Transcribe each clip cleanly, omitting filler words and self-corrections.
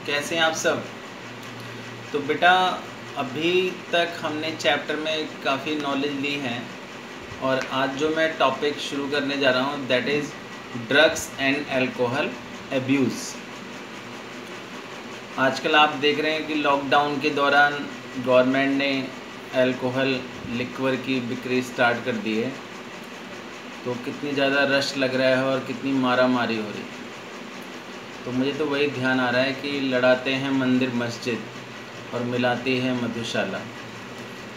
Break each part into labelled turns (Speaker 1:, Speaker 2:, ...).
Speaker 1: कैसे हैं आप सब। तो बेटा अभी तक हमने चैप्टर में काफ़ी नॉलेज ली है और आज जो मैं टॉपिक शुरू करने जा रहा हूँ that is drugs and alcohol abuse. आजकल आप देख रहे हैं कि लॉकडाउन के दौरान गवर्नमेंट ने अल्कोहल लिक्वर की बिक्री स्टार्ट कर दी है, तो कितनी ज़्यादा रश लग रहा है और कितनी मारा मारी हो रही है। तो मुझे तो वही ध्यान आ रहा है कि लड़ाते हैं मंदिर मस्जिद और मिलाती है मधुशाला।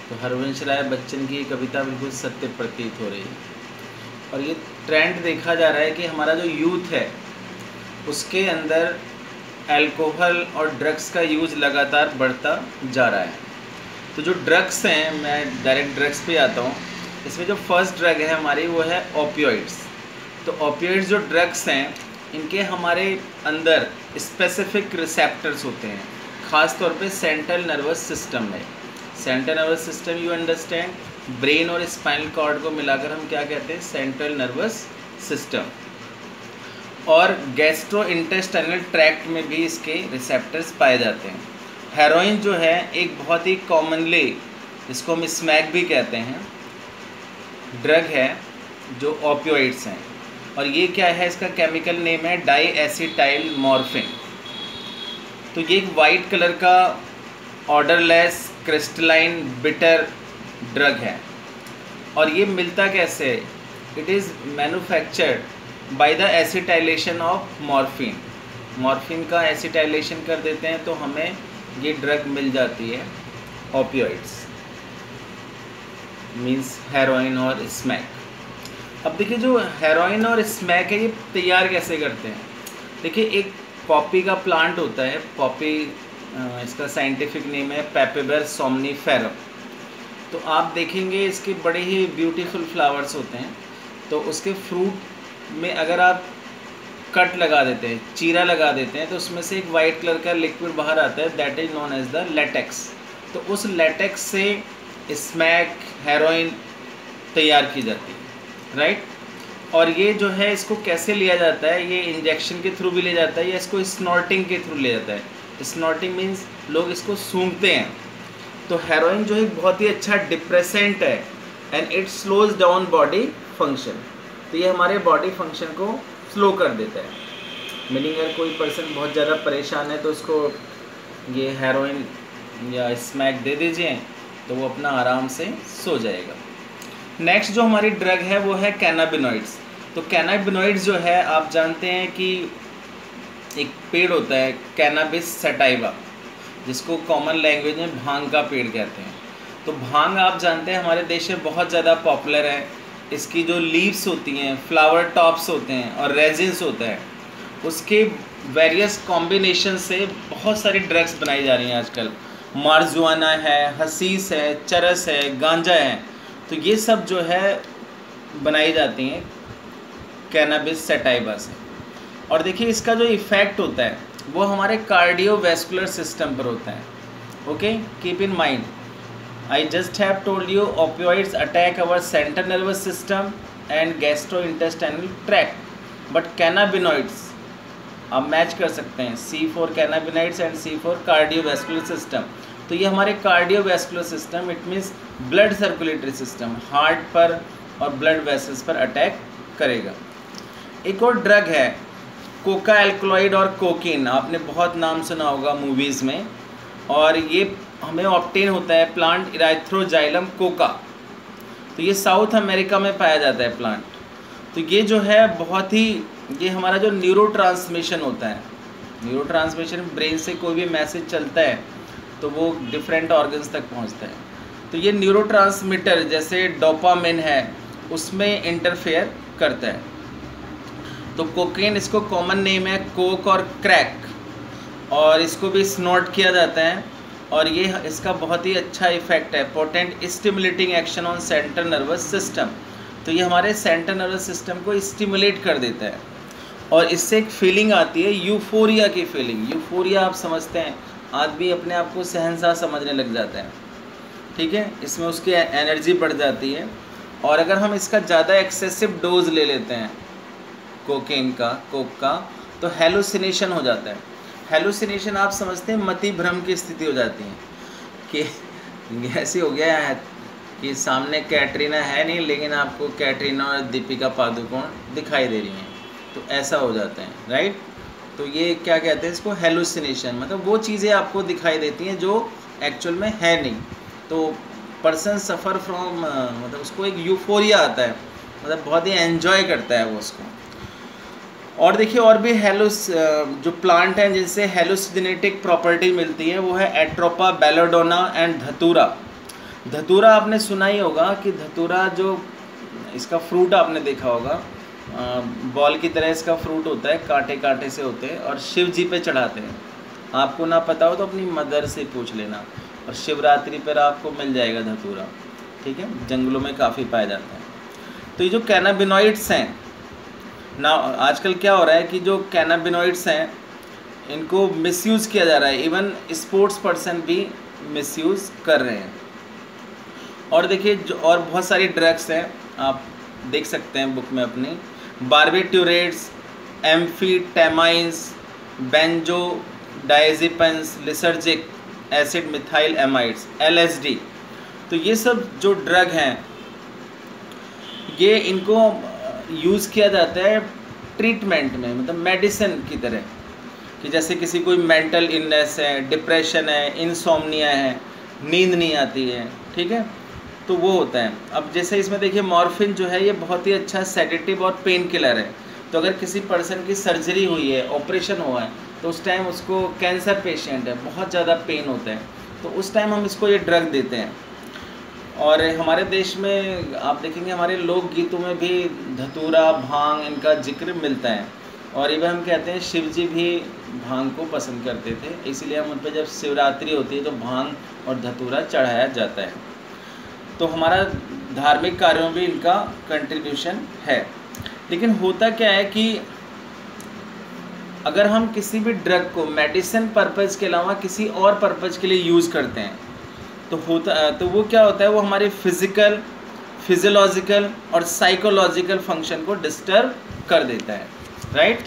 Speaker 1: तो हरवंश राय बच्चन की कविता बिल्कुल सत्य प्रतीत हो रही है और ये ट्रेंड देखा जा रहा है कि हमारा जो यूथ है उसके अंदर अल्कोहल और ड्रग्स का यूज़ लगातार बढ़ता जा रहा है। तो जो ड्रग्स हैं, मैं डायरेक्ट ड्रग्स पे आता हूँ। इसमें जो फर्स्ट ड्रग है हमारी वो है ओपियोइड्स। तो ओपियोइड्स जो ड्रग्स हैं इनके हमारे अंदर स्पेसिफिक रिसेप्टर्स होते हैं, ख़ास तौर पे सेंट्रल नर्वस सिस्टम में। Central nervous system you understand, brain और स्पाइनल कॉर्ड को मिलाकर हम क्या कहते हैं, सेंट्रल नर्वस सिस्टम। और गैस्ट्रो इंटेस्टाइनल ट्रैक्ट में भी इसके रिसेप्टर्स पाए जाते हैं। हेरोइन जो है एक बहुत ही कॉमनली, इसको हम स्मैक भी कहते हैं, ड्रग है जो ओपियोइड्स हैं। और ये क्या है, इसका केमिकल नेम है डाई एसिटाइल मॉर्फिन। तो ये एक वाइट कलर का ऑर्डरलेस क्रिस्टलाइन बिटर ड्रग है। और ये मिलता कैसे है, it is manufactured by the acetylation of morphine. Morphine का एसिटाइलेशन कर देते हैं तो हमें ये ड्रग मिल जाती है ओपियोइड्स, मीन्स हेरोइन और स्मैक। अब देखिए जो हेरोइन और स्मैक है ये तैयार कैसे करते हैं। देखिए एक पॉपी का प्लांट होता है, पॉपी इसका साइंटिफिक नेम है पैपेबर सोमनीफेरम। तो आप देखेंगे इसके बड़े ही ब्यूटीफुल फ्लावर्स होते हैं। तो उसके फ्रूट में अगर आप कट लगा देते हैं, चीरा लगा देते हैं, तो उसमें से एक वाइट कलर का लिक्विड बाहर आता है, that is known as the latex. तो उस लेटेक्स से स्मैक, हेरोइन तैयार की जाती है, राइट। और ये जो है इसको कैसे लिया जाता है, ये इंजेक्शन के थ्रू भी लिया जाता है या इसको स्नॉटिंग के थ्रू लिया जाता है। स्नॉटिंग मीन्स लोग इसको सूंघते हैं। तो हेरोइन जो है बहुत ही अच्छा डिप्रेसेंट है and it slows down body function. तो ये हमारे बॉडी फंक्शन को स्लो कर देता है। मीनिंग अगर कोई पर्सन बहुत ज़्यादा परेशान है तो उसको ये हेरोइन या स्मैक दे दीजिए तो वो अपना आराम से सो जाएगा। नेक्स्ट जो हमारी ड्रग है वो है कैनाबिनॉइड्स। तो कैनाबिनॉइड्स जो है आप जानते हैं कि एक पेड़ होता है कैनाबिस सटाइवा, जिसको कॉमन लैंग्वेज में भांग का पेड़ कहते हैं। तो भांग आप जानते हैं हमारे देश में बहुत ज़्यादा पॉपुलर है। इसकी जो लीव्स होती हैं, फ्लावर टॉप्स होते हैं और रेजिन्स होता है, उसके वेरियस कॉम्बिनेशन से बहुत सारी ड्रग्स बनाई जा रही हैं आजकल। मार्जुआना है, हसीस है, चरस है, गांजा है। तो ये सब जो है बनाई जाती हैं कैनाबिस सटाइवा से। और देखिए इसका जो इफ़ेक्ट होता है वो हमारे कार्डियोवैस्कुलर सिस्टम पर होता है। Okay, keep in mind, I just have told you opioids attack our central nervous system and gastrointestinal tract, but cannabinoids आप मैच कर सकते हैं, C for cannabinoids and C for cardiovascular system। तो ये हमारे cardiovascular system, it means blood circulatory system, heart पर और blood vessels पर अटैक करेगा। एक और ड्रग है कोका एल्कलॉइड और कोकीन, आपने बहुत नाम सुना होगा मूवीज़ में। और ये हमें ऑब्टेन होता है प्लांट इराथ्रोजाइलम कोका। तो ये साउथ अमेरिका में पाया जाता है प्लांट। तो ये जो है बहुत ही, ये हमारा जो न्यूरोट्रांसमिशन होता है, न्यूरोट्रांसमिशन ब्रेन से कोई भी मैसेज चलता है तो वो डिफरेंट ऑर्गन्स तक पहुंचता है। तो ये न्यूरोट्रांसमीटर जैसे डोपामिन है उसमें इंटरफेयर करता है। तो कोकेन, इसको कॉमन नेम है कोक और क्रैक, और इसको भी स्नॉट किया जाता है। और ये इसका बहुत ही अच्छा इफेक्ट है, potent stimulating action on central nervous system. तो ये हमारे सेंट्रल नर्वस सिस्टम को स्टिमुलेट कर देता है और इससे एक फीलिंग आती है यूफोरिया की फीलिंग। यूफोरिया आप समझते हैं, आदमी अपने आप को शहंशाह समझने लग जाता है, ठीक है, इसमें उसकी एनर्जी बढ़ जाती है। और अगर हम इसका ज़्यादा एक्सेसिव डोज ले लेते हैं कोकेन का, कोक का, तो हेलुसिनेशन हो जाता है। हेलुसिनेशन आप समझते हैं मति भ्रम की स्थिति हो जाती है कि ऐसे हो गया है कि सामने कैटरीना है नहीं, लेकिन आपको कैटरीना और दीपिका पादुकोण दिखाई दे रही हैं, तो ऐसा हो जाता है, राइट। तो ये क्या कहते हैं इसको, हेलुसिनेशन, मतलब वो चीज़ें आपको दिखाई देती हैं जो एक्चुअल में है नहीं। तो पर्सन सफ़र फ्रॉम, मतलब उसको एक यूफोरिया आता है, मतलब बहुत ही एन्जॉय करता है वो उसको। और देखिए और भी जो प्लांट हैं जिनसे हेलुसिनेटिक प्रॉपर्टी मिलती है वो है एट्रोपा, बेलोडोना एंड धतूरा। धतूरा आपने सुना ही होगा कि धतूरा जो इसका फ्रूट आपने देखा होगा, बॉल की तरह इसका फ्रूट होता है, कांटे कांटे से होते हैं और शिव जी पे चढ़ाते हैं। आपको ना पता हो तो अपनी मदर से पूछ लेना, और शिवरात्रि पर आपको मिल जाएगा धतूरा, ठीक है, जंगलों में काफ़ी पाया जाता है। तो ये जो कैनाबिनॉइड्स हैं ना, आजकल क्या हो रहा है कि जो कैनाबिनॉइड्स हैं इनको मिसयूज़ किया जा रहा है, इवन स्पोर्ट्स पर्सन भी मिसयूज़ कर रहे हैं। और देखिए जो और बहुत सारी ड्रग्स हैं, आप देख सकते हैं बुक में अपनी, barbiturates, amphetamines, benzodiazepines, lysergic acid, methyl amides, LSD। तो ये सब जो ड्रग हैं ये इनको यूज़ किया जाता है ट्रीटमेंट में, मतलब मेडिसिन की तरह, कि जैसे किसी कोई मेंटल इलनेस है, डिप्रेशन है, इंसोम्निया है, नींद नहीं आती है, ठीक है, तो वो होता है। अब जैसे इसमें देखिए मॉर्फिन जो है ये बहुत ही अच्छा सेडेटिव और पेन किलर है। तो अगर किसी पर्सन की सर्जरी हुई है, ऑपरेशन हुआ है, तो उस टाइम उसको, कैंसर पेशेंट है, बहुत ज़्यादा पेन होता है, तो उस टाइम हम इसको ये ड्रग देते हैं। और हमारे देश में आप देखेंगे हमारे लोक गीतों में भी धतूरा, भांग, इनका जिक्र मिलता है। और इवन हम कहते हैं शिव जी भी भांग को पसंद करते थे, इसीलिए हम उन पर जब शिवरात्रि होती है तो भांग और धतूरा चढ़ाया जाता है। तो हमारा धार्मिक कार्यों में भी इनका कंट्रीब्यूशन है। लेकिन होता क्या है कि अगर हम किसी भी ड्रग को मेडिसिन पर्पज़ के अलावा किसी और पर्पज़ के लिए यूज़ करते हैं तो वो क्या होता है, वो हमारे फिज़िकल, फिजियोलॉजिकल और साइकोलॉजिकल फंक्शन को डिस्टर्ब कर देता है, राइट।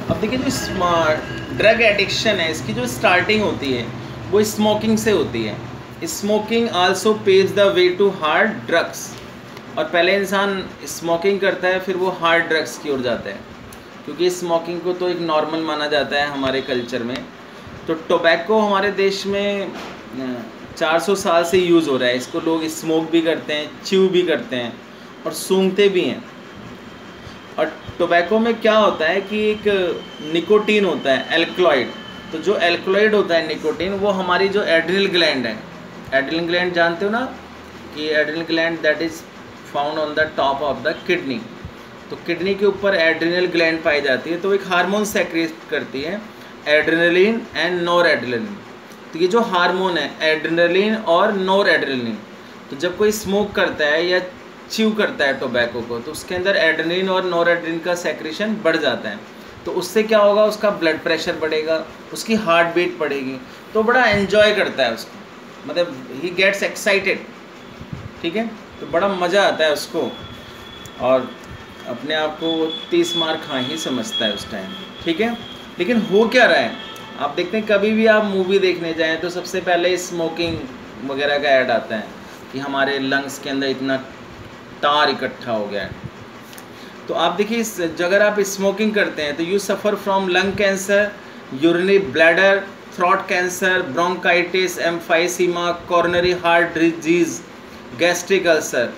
Speaker 1: अब देखिए जो ड्रग एडिक्शन है इसकी जो स्टार्टिंग होती है वो स्मोकिंग से होती है। Smoking also paves the way to hard drugs. और पहले इंसान स्मोकिंग करता है फिर वो हार्ड ड्रग्स की ओर जाता है, क्योंकि स्मोकिंग को तो एक नॉर्मल माना जाता है हमारे कल्चर में। तो टोबैको हमारे देश में 400 साल से यूज़ हो रहा है। इसको लोग स्मोक भी करते हैं, च्यू भी करते हैं और सूंघते भी हैं। और टोबैको में क्या होता है कि एक निकोटीन होता है, एल्कलॉइड। तो जो एल्कलॉइड होता है निकोटीन, वो हमारी जो एड्रिनल ग्लैंड है, एड्रिनल ग्लैंड जानते हो ना, कि adrenal gland that is found on the top of the kidney. तो किडनी के ऊपर एड्रिनल ग्लैंड पाई जाती है, तो एक हार्मोन सेक्रेट करती है, एड्रेनलिन एंड नोर एड्रेनलिन। तो ये जो हार्मोन है एड्रेनलिन और नोर एड्रेनलिन, तो जब कोई स्मोक करता है या च्यू करता है टोबैको को, तो उसके अंदर एड्रेनलिन और नोर एड्रेनलिन का सेक्रेशन बढ़ जाता है। तो उससे क्या होगा, उसका ब्लड प्रेशर बढ़ेगा, उसकी हार्ट बीट बढ़ेगी, तो बड़ा एन्जॉय करता है उसको, मतलब ही गेट्स एक्साइटेड, ठीक है, तो बड़ा मज़ा आता है उसको और अपने आप को 30 मार खा ही समझता है उस टाइम, ठीक है। लेकिन हो क्या रहा है, आप देखते हैं कभी भी आप मूवी देखने जाएं तो सबसे पहले स्मोकिंग वगैरह का ऐड आता है कि हमारे लंग्स के अंदर इतना टार इकट्ठा हो गया है। तो आप देखिए अगर आप स्मोकिंग करते हैं तो you suffer from lung cancer, urinary bladder, throat cancer, bronchitis, emphysema, coronary heart disease, gastric ulcer.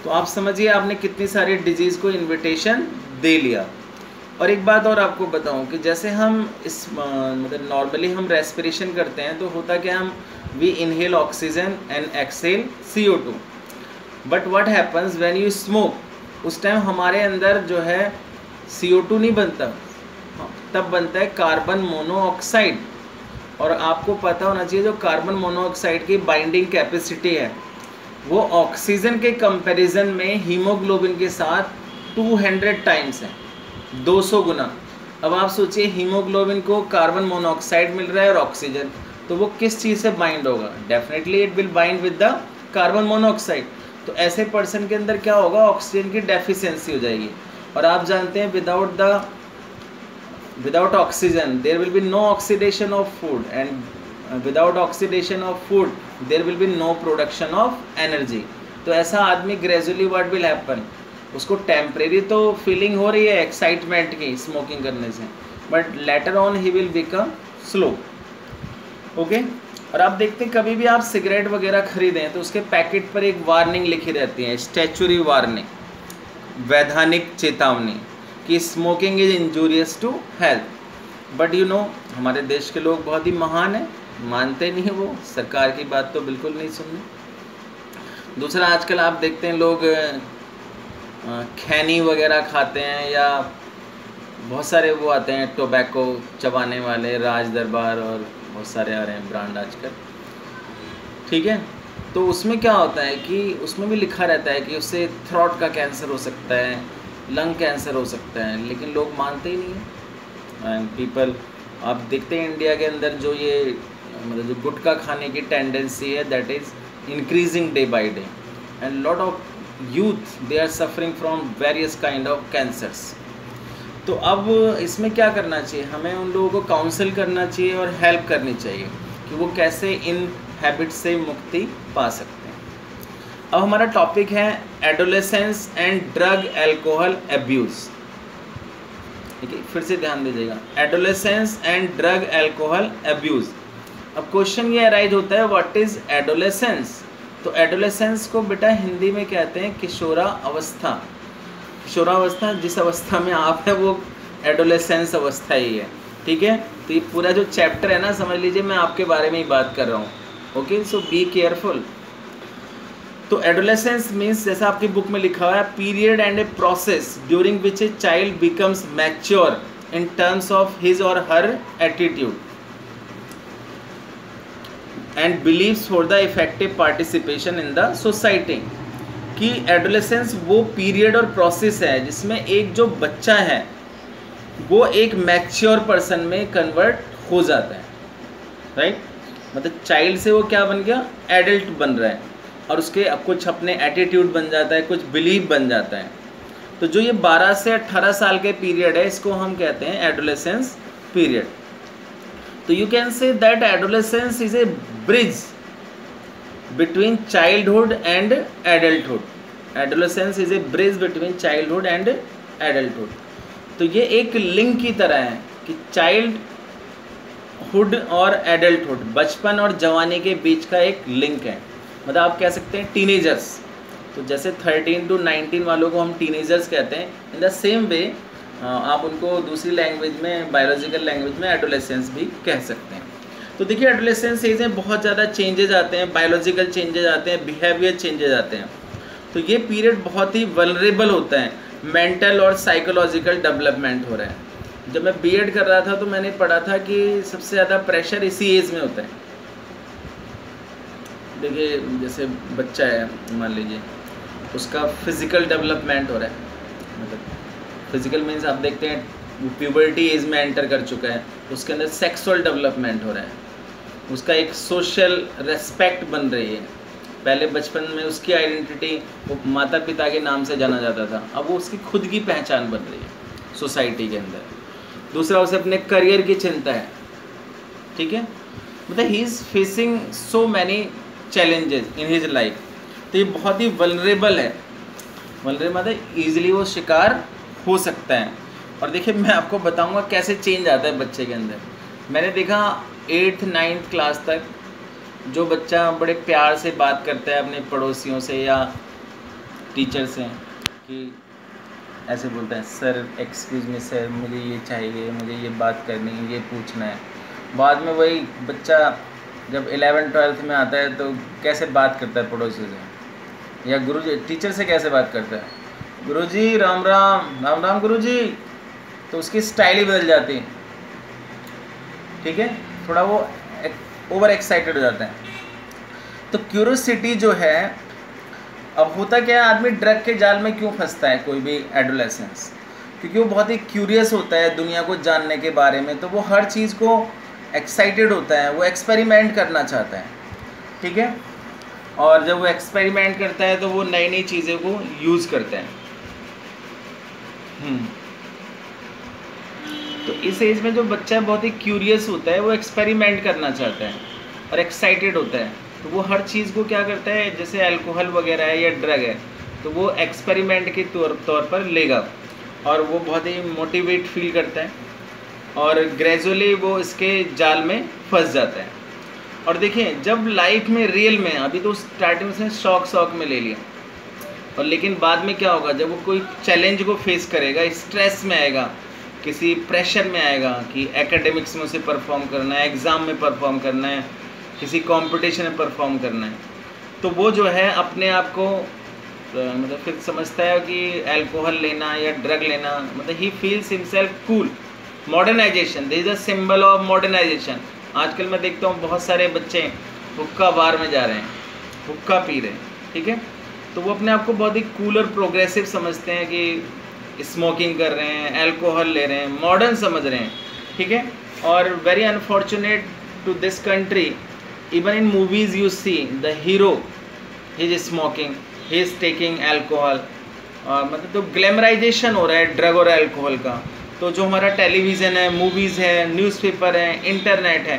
Speaker 1: तो आप समझिए आपने कितनी सारी डिजीज़ को इन्विटेशन दे लिया। और एक बात और आपको बताऊं कि जैसे हम मतलब नॉर्मली हम रेस्पिरेशन करते हैं तो होता क्या, हम we inhale oxygen and exhale CO2, but what happens when you smoke, उस टाइम हमारे अंदर जो है CO2 नहीं बनता, तब बनता है कार्बन मोनोऑक्साइड। और आपको पता होना चाहिए जो कार्बन मोनोऑक्साइड की बाइंडिंग कैपेसिटी है वो ऑक्सीजन के कंपैरिजन में हीमोग्लोबिन के साथ 200 टाइम्स है, 200 गुना। अब आप सोचिए हीमोग्लोबिन को कार्बन मोनोऑक्साइड मिल रहा है और ऑक्सीजन, तो वो किस चीज़ से बाइंड होगा, definitely it will bind with the carbon monoxide. तो ऐसे पर्सन के अंदर क्या होगा, ऑक्सीजन की डेफिशिएंसी हो जाएगी। और आप जानते हैं without oxygen there will be no oxidation of food, and without oxidation of food there will be no production of energy. तो ऐसा आदमी ग्रेजुअली व्हाट विल हैपन, उसको टेम्परेरी तो फीलिंग हो रही है एक्साइटमेंट की स्मोकिंग करने से, but later on he will become slow. Okay. और आप देखते हैं कभी भी आप सिगरेट वगैरह खरीदें तो उसके पैकेट पर एक वार्निंग लिखी रहती है, स्टैच्यूरी वार्निंग, वैधानिक चेतावनी कि smoking is injurious to health. But you know हमारे देश के लोग बहुत ही महान हैं, मानते नहीं, वो सरकार की बात तो बिल्कुल नहीं सुनते। दूसरा, आजकल आप देखते हैं लोग खैनी वगैरह खाते हैं, या बहुत सारे वो आते हैं टोबैको चबाने वाले, राज दरबार और बहुत सारे आ रहे हैं ब्रांड आजकल, ठीक है। तो उसमें क्या होता है कि उसमें भी लिखा रहता है कि उससे थ्रोट का कैंसर हो सकता है, लंग कैंसर हो सकता है, लेकिन लोग मानते ही नहीं हैं। एंड पीपल, आप देखते हैं इंडिया के अंदर जो ये मतलब जो गुटखा खाने की टेंडेंसी है that is increasing day by day, and lot of youth they are suffering from various kind of cancers. तो अब इसमें क्या करना चाहिए, हमें उन लोगों को काउंसिल करना चाहिए और हेल्प करनी चाहिए कि वो कैसे इन हैबिट से मुक्ति पा सकते हैं। अब हमारा टॉपिक है adolescence and drug alcohol abuse. ठीक है, फिर से ध्यान दीजिएगा, adolescence and drug alcohol abuse. अब क्वेश्चन ये अराइज होता है व्हाट इज़ एडोलेसेंस। तो एडोलेसेंस को बेटा हिंदी में कहते हैं किशोरा अवस्था। किशोरावस्था जिस अवस्था में आप है वो एडोलेसेंस अवस्था ही है, ठीक है। तो ये पूरा जो चैप्टर है ना, समझ लीजिए मैं आपके बारे में ही बात कर रहा हूँ। Okay, so be careful. तो एडोलेसेंस मीन्स जैसा आपकी बुक में लिखा हुआ है, period and a process during which a child becomes mature in terms of his और her attitude and believes for the effective participation in the society. कि adolescence वो पीरियड और प्रोसेस है जिसमें एक जो बच्चा है वो एक मैच्योर पर्सन में कन्वर्ट हो जाता है, राइट। मतलब चाइल्ड से वो क्या बन गया, एडल्ट बन रहा है, और उसके अब कुछ अपने एटीट्यूड बन जाता है, कुछ बिलीव बन जाता है। तो जो ये 12 से 18 साल के पीरियड है इसको हम कहते हैं एडोलेसेंस पीरियड। तो you can say that adolescence is a bridge between childhood and adulthood. Adolescence is a bridge between childhood and adulthood. तो ये एक लिंक की तरह है कि चाइल्डहुड और एडल्टहुड, बचपन और जवानी के बीच का एक लिंक है। मतलब आप कह सकते हैं टीनेजर्स, तो जैसे 13 to 19 वालों को हम टीनेजर्स कहते हैं, इन द सेम वे आप उनको दूसरी लैंग्वेज में, बायोलॉजिकल लैंग्वेज में एडोलेसेंस भी कह सकते हैं। तो देखिए एडोलेसेंस एज में बहुत ज़्यादा चेंजेज आते हैं, बायोलॉजिकल चेंजेज आते हैं, बिहेवियर चेंजेज आते हैं। तो ये पीरियड बहुत ही वल्नरेबल होता है, मेंटल और साइकोलॉजिकल डेवलपमेंट हो रहा है। जब मैं बीएड कर रहा था तो मैंने पढ़ा था कि सबसे ज़्यादा प्रेशर इसी एज में होता है। देखिए जैसे बच्चा है, मान लीजिए उसका फिज़िकल डेवलपमेंट हो रहा है, मतलब फिज़िकल मीन्स आप देखते हैं वो प्यूबर्टी एज में एंटर कर चुका है, उसके अंदर सेक्सुअल डेवलपमेंट हो रहा है, उसका एक सोशल रेस्पेक्ट बन रही है। पहले बचपन में उसकी आइडेंटिटी वो माता पिता के नाम से जाना जाता था, अब वो उसकी खुद की पहचान बन रही है सोसाइटी के अंदर। दूसरा, उसे अपने करियर की चिंता है, ठीक है। मतलब he is facing so many challenges in his life. तो ये बहुत ही वल्नरेबल है, वल्नरेबल मतलब ईजिली वो शिकार हो सकता है। और देखिए मैं आपको बताऊंगा कैसे चेंज आता है बच्चे के अंदर। मैंने देखा 8th 9th क्लास तक जो बच्चा बड़े प्यार से बात करता है अपने पड़ोसियों से या टीचर से, कि ऐसे बोलता है सर एक्सक्यूज़ मी सर, मुझे ये चाहिए, मुझे ये बात करनी है, ये पूछना है। बाद में वही बच्चा जब 11th 12th में आता है तो कैसे बात करता है पड़ोसियों से, या गुरुजी टीचर से कैसे बात करता है, गुरुजी राम राम, राम राम गुरुजी। तो उसकी स्टाइल ही बदल जाती है, ठीक है, थोड़ा वो ओवर एक्साइटेड हो जाता है। तो क्यूरियोसिटी जो है, अब होता क्या है, आदमी ड्रग के जाल में क्यों फंसता है कोई भी एडोलेसेंस, क्योंकि वो बहुत ही क्यूरियस होता है दुनिया को जानने के बारे में। तो वो हर चीज़ को एक्साइटेड होता है, वो एक्सपेरिमेंट करना चाहता है, ठीक है। और जब वो एक्सपेरिमेंट करता है तो वो नई नई चीज़ों को यूज़ करता है। हम्म। तो इस एज में जो बच्चा बहुत ही क्यूरियस होता है, वो एक्सपेरिमेंट करना चाहता है और एक्साइटेड होता है, तो वो हर चीज़ को क्या करता है, जैसे अल्कोहल वगैरह है या ड्रग है, तो वो एक्सपेरिमेंट के तौर पर लेगा और वो बहुत ही मोटिवेट फील करता है और ग्रेजुअली वो इसके जाल में फंस जाता है। और देखिए, जब लाइफ में रियल में, अभी तो स्टार्टिंग में उसने शौक में ले लिया, और लेकिन बाद में क्या होगा, जब वो कोई चैलेंज को फेस करेगा, स्ट्रेस में आएगा, किसी प्रेशर में आएगा कि एकेडमिक्स में उसे परफॉर्म करना है, एग्ज़ाम में परफॉर्म करना है, किसी कंपटीशन में परफॉर्म करना है, तो वो जो है अपने आप को मतलब फिर समझता है कि अल्कोहल लेना या ड्रग लेना, मतलब he feels himself cool. Modernisation, this is a symbol of modernisation. आजकल मैं देखता हूँ बहुत सारे बच्चे हुक्का बार में जा रहे हैं, हुक्का पी रहे हैं, ठीक है, तो वो अपने आप को बहुत ही कूल और प्रोग्रेसिव समझते हैं कि स्मोकिंग कर रहे हैं, अल्कोहल ले रहे हैं, मॉडर्न समझ रहे हैं, ठीक है। और very unfortunate to this country, even in movies you see the hero he is smoking, he is taking alcohol, मतलब तो ग्लैमराइजेशन हो रहा है ड्रग और अल्कोहल का। तो जो हमारा टेलीविज़न है, मूवीज़ है, न्यूज़पेपर है, इंटरनेट है,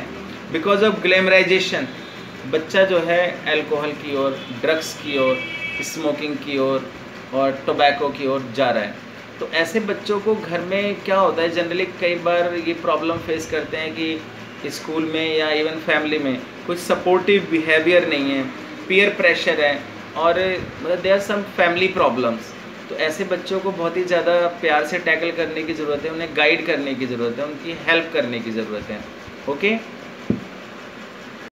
Speaker 1: बिकॉज ऑफ ग्लैमराइजेशन बच्चा जो है अल्कोहल की ओर, ड्रग्स की ओर, स्मोकिंग की ओर और टोबैको की ओर जा रहा है। तो ऐसे बच्चों को घर में क्या होता है, जनरली कई बार ये प्रॉब्लम फेस करते हैं कि स्कूल में या इवन फैमिली में कुछ सपोर्टिव बिहेवियर नहीं है, पीयर प्रेशर है, और मतलब there are some family problems. तो ऐसे बच्चों को बहुत ही ज़्यादा प्यार से टैकल करने की ज़रूरत है, उन्हें गाइड करने की ज़रूरत है, उनकी हेल्प करने की ज़रूरत है। ओके।